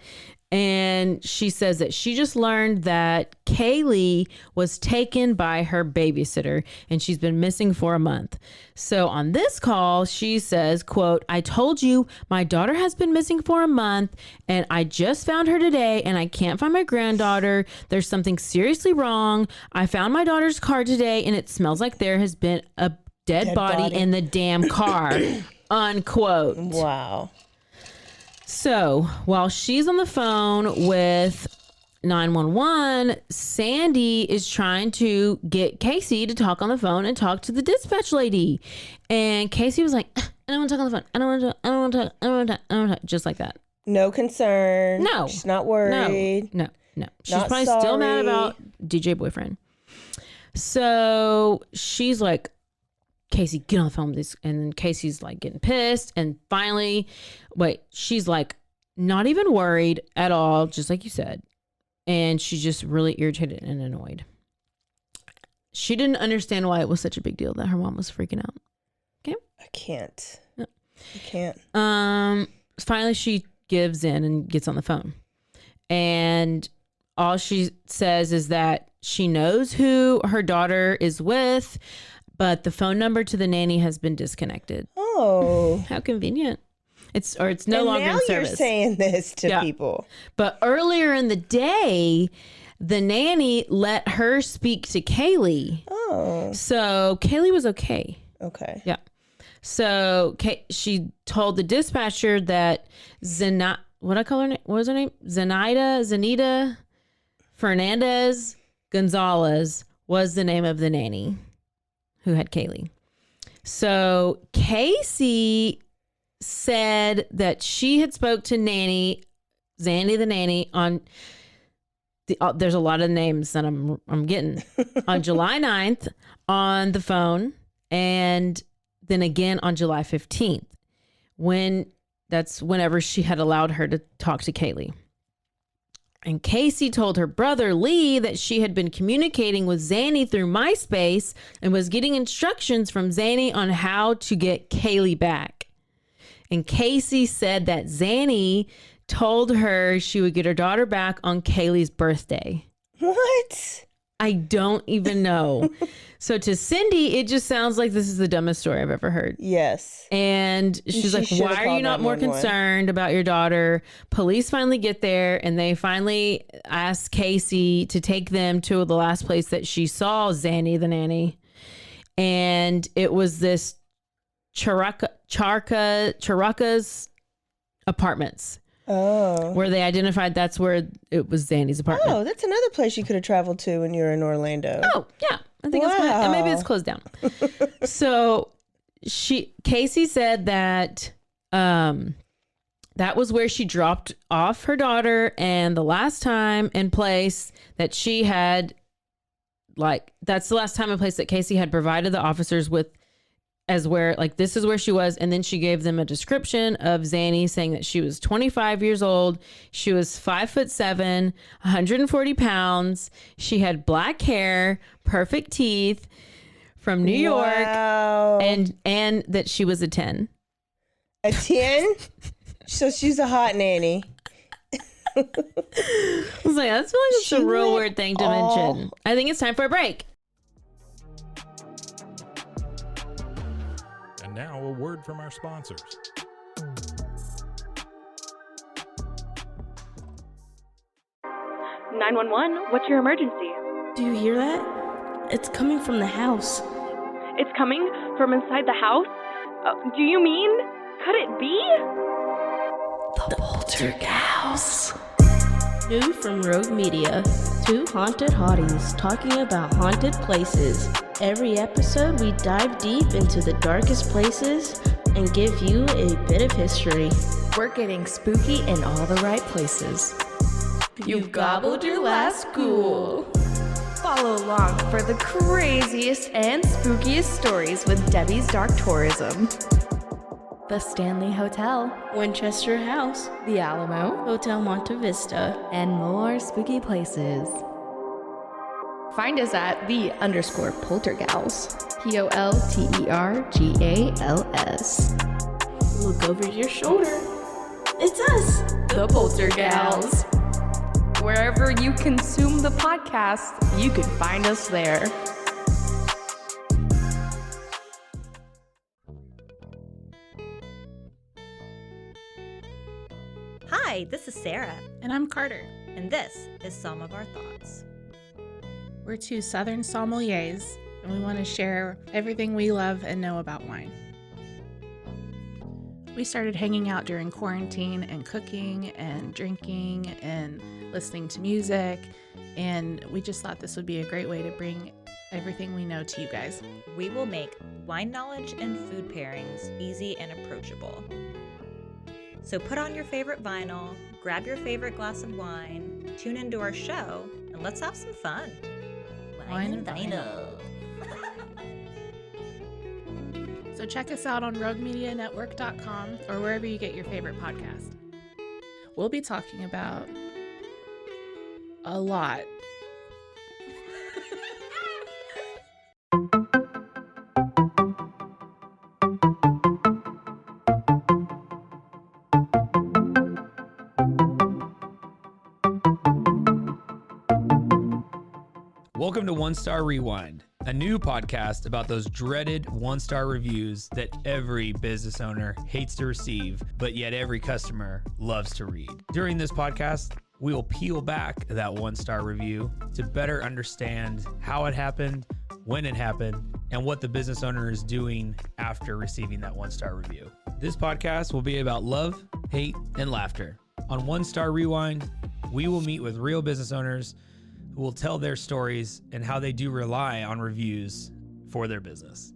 And she says that she just learned that Caylee was taken by her babysitter and she's been missing for a month. So on this call, she says, quote, I told you my daughter has been missing for a month and I just found her today and I can't find my granddaughter. There's something seriously wrong. I found my daughter's car today and it smells like there has been a dead body in the damn car, unquote. Wow. So while she's on the phone with 911, Sandy is trying to get Casey to talk on the phone and talk to the dispatch lady. And Casey was like, I don't want to talk on the phone. I don't want to talk. I don't want to talk. I don't want to talk. I don't want to talk. Just like that. No concern. No. She's not worried. No. She's Not probably sorry. still mad about DJ boyfriend. So she's like, Casey, get on the phone with this. And then Casey's like getting pissed. And finally, she's like not even worried at all, just like you said. And she's just really irritated and annoyed. She didn't understand why it was such a big deal that her mom was freaking out. Okay. I can't. No. I can't. Finally, she gives in and gets on the phone. And all she says is that she knows who her daughter is with, but the phone number to the nanny has been disconnected. Oh. How convenient. It's no longer in service. Now you're saying this to people. But earlier in the day, the nanny let her speak to Caylee. Oh. So Caylee was okay. Okay. Yeah. So she told the dispatcher that what I call her name? What was her name? Zenita Fernandez Gonzalez was the name of the nanny who had Caylee. So Casey said that she had spoke to Zanny the nanny on there's a lot of names that I'm getting on July 9th on the phone, and then again on July 15th whenever she had allowed her to talk to Caylee. And Casey told her brother Lee that she had been communicating with Zanny through MySpace and was getting instructions from Zanny on how to get Caylee back. And Casey said that Zanny told her she would get her daughter back on Caylee's birthday. What? I don't even know. So to Cindy, it just sounds like this is the dumbest story I've ever heard. Yes. And she's like, why are you not more concerned about your daughter? Police finally get there, and they finally ask Casey to take them to the last place that she saw Zanny the nanny. And it was this Charaka's apartments. Oh. Where they identified that's where it was Zanny's apartment. Oh, that's another place you could have traveled to when you were in Orlando. Oh, yeah. I think maybe it's closed down. So Casey said that that was where she dropped off her daughter, and the last time and place that she had, that's the last time and place that Casey had provided the officers with as where, this is where she was. And then she gave them a description of Zanny, saying that she was 25 years old. She was 5'7", 140 pounds. She had black hair, perfect teeth, from New York, and that she was a 10. A 10? So she's a hot nanny. I was like, I feel like it's a real weird thing to mention. I think it's time for a break. Now, a word from our sponsors. "911, what's your emergency?" Do you hear that? It's coming from the house. It's coming from inside the house? Do you mean, could it be? The Poltergeist. New from Rogue Media. Two haunted hotties talking about haunted places. Every episode, we dive deep into the darkest places and give you a bit of history. We're getting spooky in all the right places. You've gobbled your last ghoul. Follow along for the craziest and spookiest stories with Debbie's Dark Tourism. The Stanley Hotel, Winchester House, The Alamo, Hotel Monte Vista, and more spooky places. Find us at _Poltergals. POLTERGALS. Look over your shoulder. It's us, the Poltergals. Wherever you consume the podcast, you can find us there. Hi, this is Sarah. And I'm Carter. And this is Some of Our Thoughts. We're two Southern sommeliers, and we want to share everything we love and know about wine. We started hanging out during quarantine and cooking and drinking and listening to music, and we just thought this would be a great way to bring everything we know to you guys. We will make wine knowledge and food pairings easy and approachable. So put on your favorite vinyl, grab your favorite glass of wine, tune into our show, and let's have some fun. Wine and vinyl. So check us out on roguemedianetwork.com or wherever you get your favorite podcast. We'll be talking about a lot. Welcome to One Star Rewind, a new podcast about those dreaded 1-star reviews that every business owner hates to receive, but yet every customer loves to read. During this podcast, we will peel back that 1-star review to better understand how it happened, when it happened, and what the business owner is doing after receiving that 1-star review. This podcast will be about love, hate, and laughter. On 1-Star Rewind, we will meet with real business owners who will tell their stories and how they do rely on reviews for their business.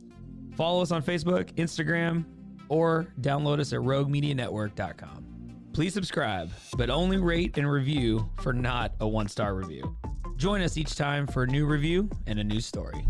Follow us on Facebook, Instagram, or download us at roguemedianetwork.com. Please subscribe, but only rate and review for not a 1-star review. Join us each time for a new review and a new story.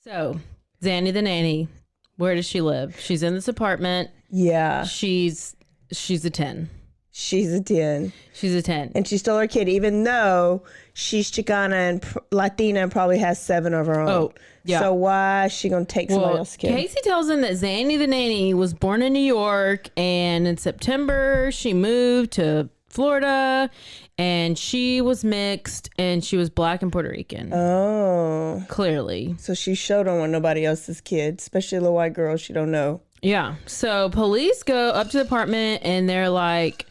So, Zanny the nanny, where does she live? She's in this apartment. Yeah. She's a 10. She's a 10. She's a 10. And she stole her kid, even though she's Chicana and Latina and probably has 7 of her own. Oh, yeah. So why is she going to take somebody else's kid? Casey tells him that Zanny the nanny was born in New York, and in September she moved to Florida, and she was mixed, and she was black and Puerto Rican. Oh. Clearly. So she sure don't want nobody else's kid, especially a little white girl she don't know. Yeah. So police go up to the apartment, and they're like,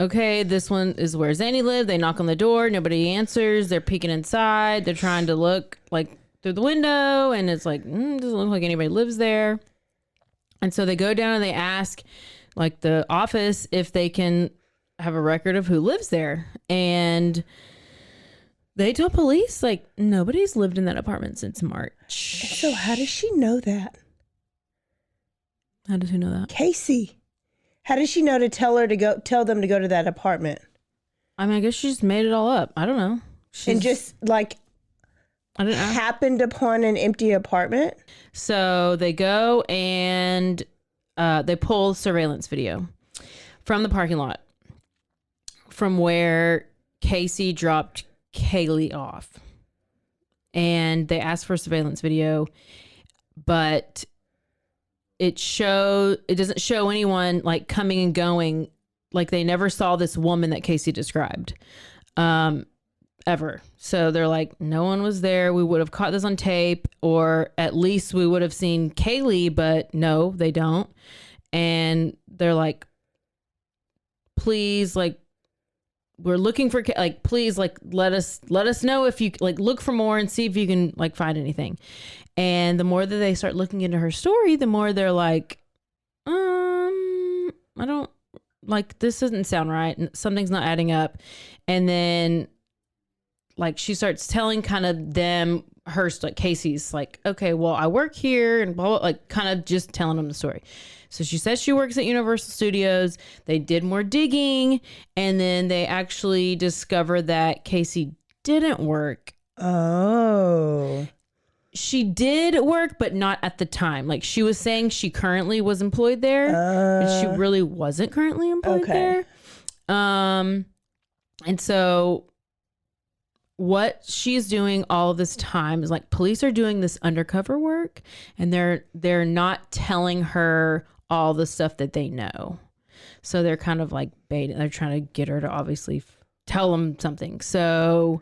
okay, this one is where Zanny lived. They knock on the door. Nobody answers. They're peeking inside. They're trying to look like through the window, and it's like, doesn't look like anybody lives there. And so they go down and they ask like the office if they can have a record of who lives there. And they tell police like nobody's lived in that apartment since March. So how does she know that? How does she know that? Casey. How does she know to tell them to go to that apartment? I mean, I guess she just made it all up. I don't know. And just like happened upon an empty apartment? So they go and they pull surveillance video from the parking lot from where Casey dropped Caylee off. And they asked for surveillance video, but it doesn't show anyone like coming and going. Like they never saw this woman that Casey described ever. So they're like, no one was there. We would have caught this on tape, or at least we would have seen Caylee, but no, they don't. And they're like, please, like, we're looking for, like, please, like, let us know if you like look for more and see if you can like find anything. And the more that they start looking into her story, the more they're like, I don't like, this doesn't sound right. Something's not adding up. And then like she starts telling kind of them her, like Casey's like, okay, well, I work here and blah, blah, like kind of just telling them the story. So she says she works at Universal Studios. They did more digging, and then they actually discovered that Casey didn't work. Oh. She did work, but not at the time. Like she was saying she currently was employed there, but she really wasn't currently employed there. And so what she's doing all this time is like police are doing this undercover work, and they're not telling her all the stuff that they know. So they're kind of like baiting. They're trying to get her to obviously tell them something. So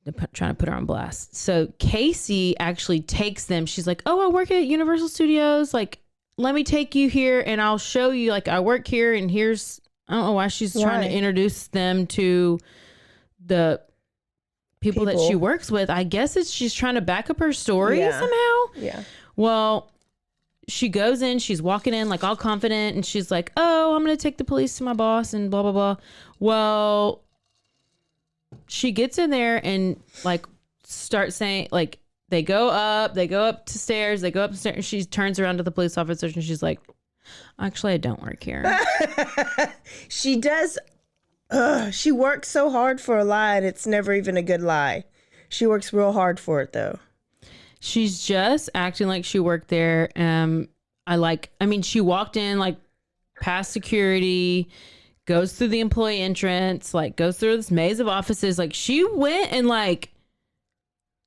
they're trying to put her on blast. So Casey actually takes them. She's like, oh, I work at Universal Studios. Like, let me take you here and I'll show you, like, I work here, and here's, I don't know why she's trying to introduce them to the people that she works with. I guess she's trying to back up her story somehow. Yeah. Well, she goes in, she's walking in like all confident, and she's like, oh, I'm going to take the police to my boss and blah, blah, blah. Well, she gets in there and like starts saying, like, they go up to stairs, and she turns around to the police officers and she's like, actually, I don't work here. She does. She works so hard for a lie, and it's never even a good lie. She works real hard for it, though. She's just acting like she worked there. She walked in like past security, goes through the employee entrance, like goes through this maze of offices. Like she went and like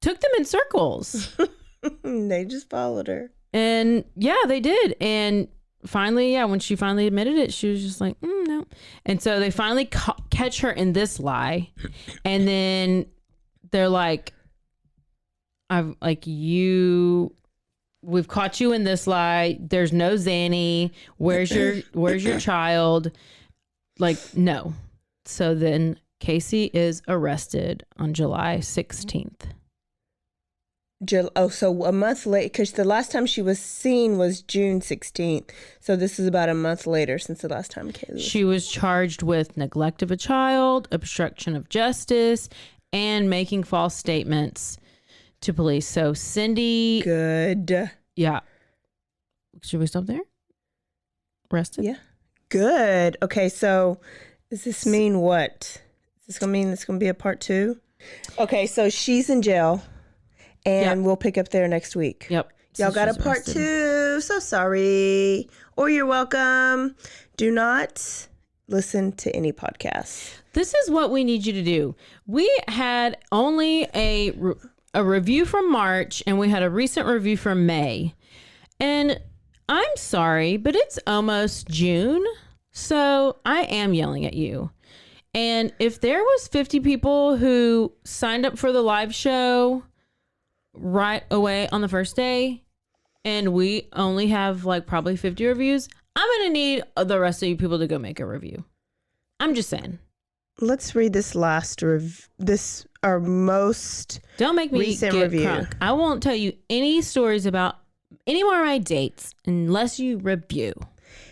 took them in circles. They just followed her. And yeah, they did. And finally, yeah, when she finally admitted it, she was just like, no. And so they finally catch her in this lie. And then they're like, we've caught you in this lie. There's no Zanny. Where's your child? Like, no. So then Casey is arrested on July 16th. So a month late, because the last time she was seen was June 16th. So this is about a month later since the last time Caylee was. She was charged with neglect of a child, obstruction of justice, and making false statements to police. So Cindy. Good. Yeah. Should we stop there? Arrested? Yeah. Good. Okay, so does this mean what? Is this going to mean it's going to be a part 2? Okay, so she's in jail. And we'll pick up there next week. Yep. Y'all got a part 2. So sorry. Or you're welcome. Do not listen to any podcast. This is what we need you to do. We had only a review from March, and we had a recent review from May. And I'm sorry, but it's almost June. So I am yelling at you. And if there was 50 people who signed up for the live show right away on the first day, and we only have like probably 50 reviews, I'm gonna need the rest of you people to go make a review. I'm just saying. Let's read this last our most don't make me recent get review. Crunk. I won't tell you any stories about any more of my dates unless you review.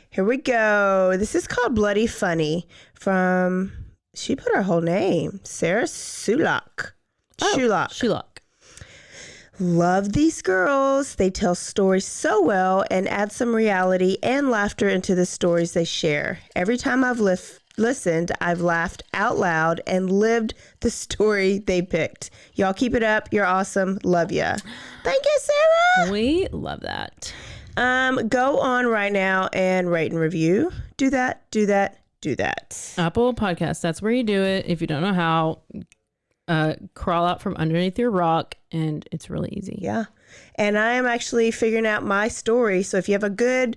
Here we go. This is called Bloody Funny from, she put her whole name, Sarah Sulak. Shulak. Love these girls. They tell stories so well and add some reality and laughter into the stories they share. Every time I've listened, I've laughed out loud and lived the story they picked. Y'all keep it up. You're awesome. Love ya. Thank you, Sarah. We love that. Go on right now and rate and review. Do that. Apple Podcasts. That's where you do it. If you don't know how, crawl out from underneath your rock, and it's really easy. Yeah. And I am actually figuring out my story. So if you have a good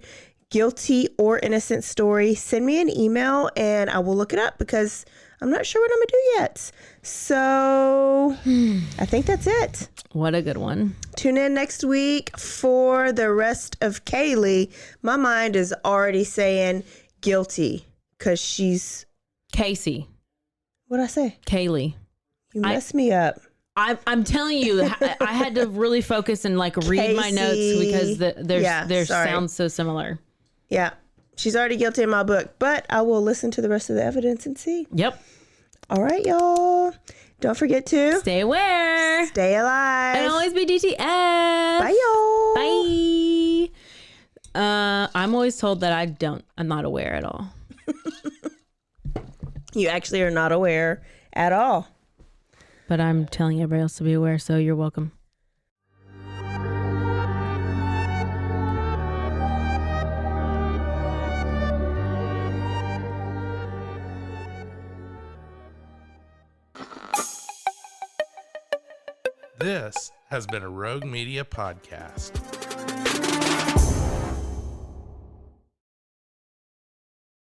guilty or innocent story, send me an email and I will look it up because I'm not sure what I'm going to do yet. So I think that's it. What a good one. Tune in next week for the rest of Caylee. My mind is already saying guilty because she's Casey. What'd I say? Caylee. You messed me up. I'm telling you, I had to really focus and like read my notes because their sounds so similar. Yeah. She's already guilty in my book, but I will listen to the rest of the evidence and see. Yep. All right, y'all. Don't forget to stay aware, stay alive, and always be DTF. Bye, y'all. Bye. I'm always told that I'm not aware at all. You actually are not aware at all. But I'm telling everybody else to be aware, so you're welcome. This has been a Rogue Media podcast.